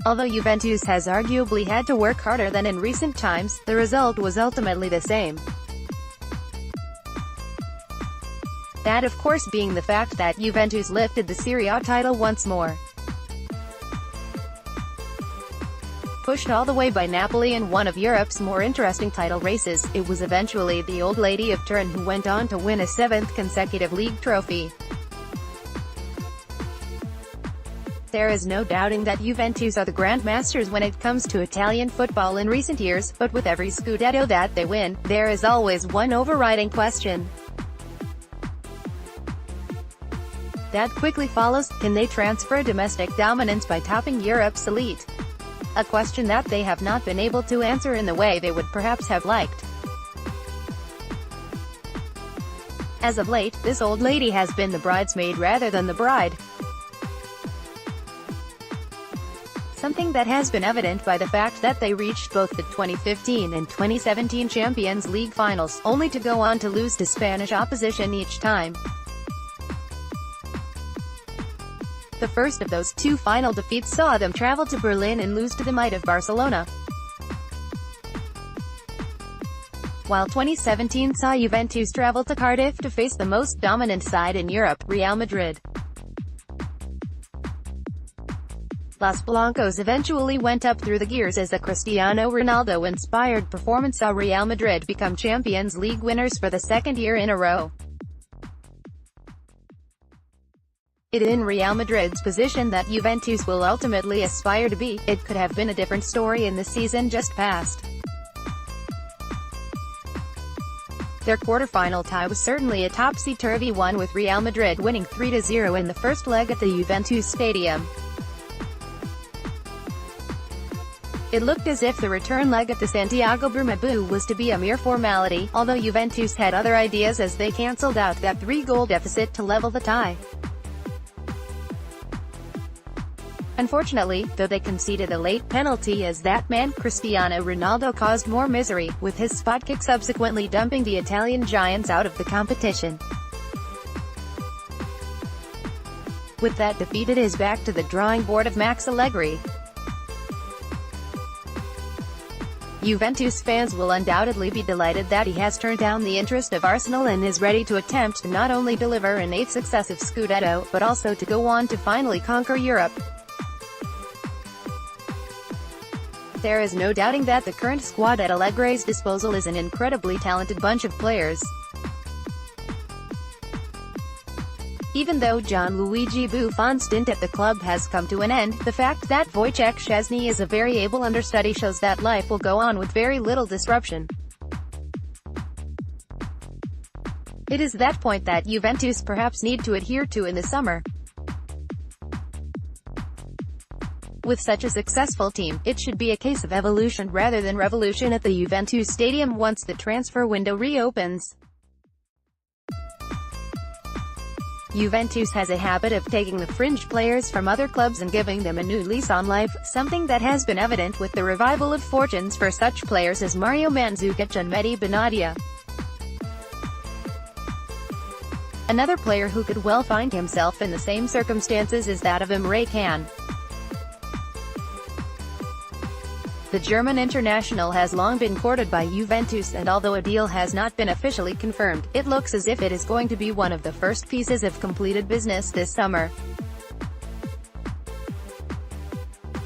Although Juventus has arguably had to work harder than in recent times, the result was ultimately the same. That of course being the fact that Juventus lifted the Serie A title once more. Pushed all the way by Napoli in one of Europe's more interesting title races, it was eventually the Old Lady of Turin who went on to win a 7th consecutive league trophy. There is no doubting that Juventus are the grandmasters when it comes to Italian football in recent years, but with every Scudetto that they win, there is always one overriding question that quickly follows: can they transfer domestic dominance by topping Europe's elite? A question that they have not been able to answer in the way they would perhaps have liked. As of late, this old lady has been the bridesmaid rather than the bride. Something that has been evident by the fact that they reached both the 2015 and 2017 Champions League finals, only to go on to lose to Spanish opposition each time. The first of those two final defeats saw them travel to Berlin and lose to the might of Barcelona, while 2017 saw Juventus travel to Cardiff to face the most dominant side in Europe, Real Madrid. Los Blancos eventually went up through the gears as a Cristiano Ronaldo-inspired performance saw Real Madrid become Champions League winners for the second year in a row. It is in Real Madrid's position that Juventus will ultimately aspire to be. It could have been a different story in the season just past. Their quarter-final tie was certainly a topsy-turvy one, with Real Madrid winning 3-0 in the first leg at the Juventus Stadium. It looked as if the return leg at the Santiago Bernabeu was to be a mere formality, although Juventus had other ideas as they cancelled out that 3-goal deficit to level the tie. Unfortunately, though, they conceded a late penalty as that man, Cristiano Ronaldo, caused more misery, with his spot kick subsequently dumping the Italian giants out of the competition. With that defeat, it is back to the drawing board of Max Allegri. Juventus fans will undoubtedly be delighted that he has turned down the interest of Arsenal and is ready to attempt to not only deliver an 8th successive Scudetto, but also to go on to finally conquer Europe. There is no doubting that the current squad at Allegri's disposal is an incredibly talented bunch of players. Even though Gianluigi Buffon's stint at the club has come to an end, the fact that Wojciech Szczesny is a very able understudy shows that life will go on with very little disruption. It is that point that Juventus perhaps need to adhere to in the summer. With such a successful team, it should be a case of evolution rather than revolution at the Juventus Stadium once the transfer window reopens. Juventus has a habit of taking the fringe players from other clubs and giving them a new lease on life, something that has been evident with the revival of fortunes for such players as Mario Mandzukic and Mehdi Benatia. Another player who could well find himself in the same circumstances is that of Emre Can. The German international has long been courted by Juventus, and although a deal has not been officially confirmed, it looks as if it is going to be one of the first pieces of completed business this summer.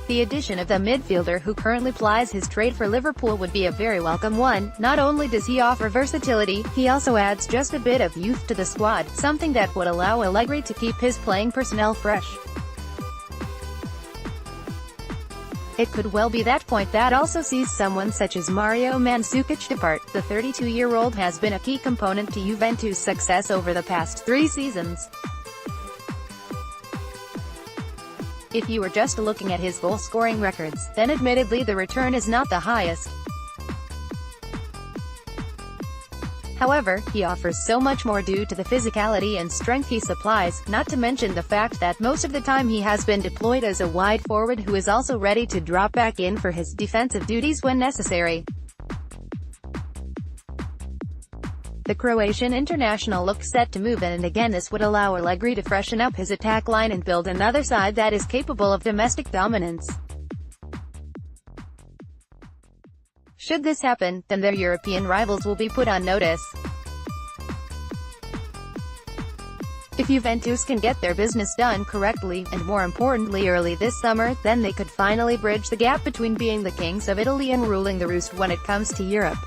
The addition of the midfielder who currently plies his trade for Liverpool would be a very welcome one. Not only does he offer versatility, he also adds just a bit of youth to the squad, something that would allow Allegri to keep his playing personnel fresh. It could well be that point that also sees someone such as Mario Mandzukic depart. The 32-year-old has been a key component to Juventus' success over the past 3 seasons. If you are just looking at his goal-scoring records, then admittedly the return is not the highest. However, he offers so much more due to the physicality and strength he supplies, not to mention the fact that most of the time he has been deployed as a wide forward who is also ready to drop back in for his defensive duties when necessary. The Croatian international looks set to move in, and again this would allow Allegri to freshen up his attack line and build another side that is capable of domestic dominance. Should this happen, then their European rivals will be put on notice. If Juventus can get their business done correctly, and more importantly early this summer, then they could finally bridge the gap between being the kings of Italy and ruling the roost when it comes to Europe.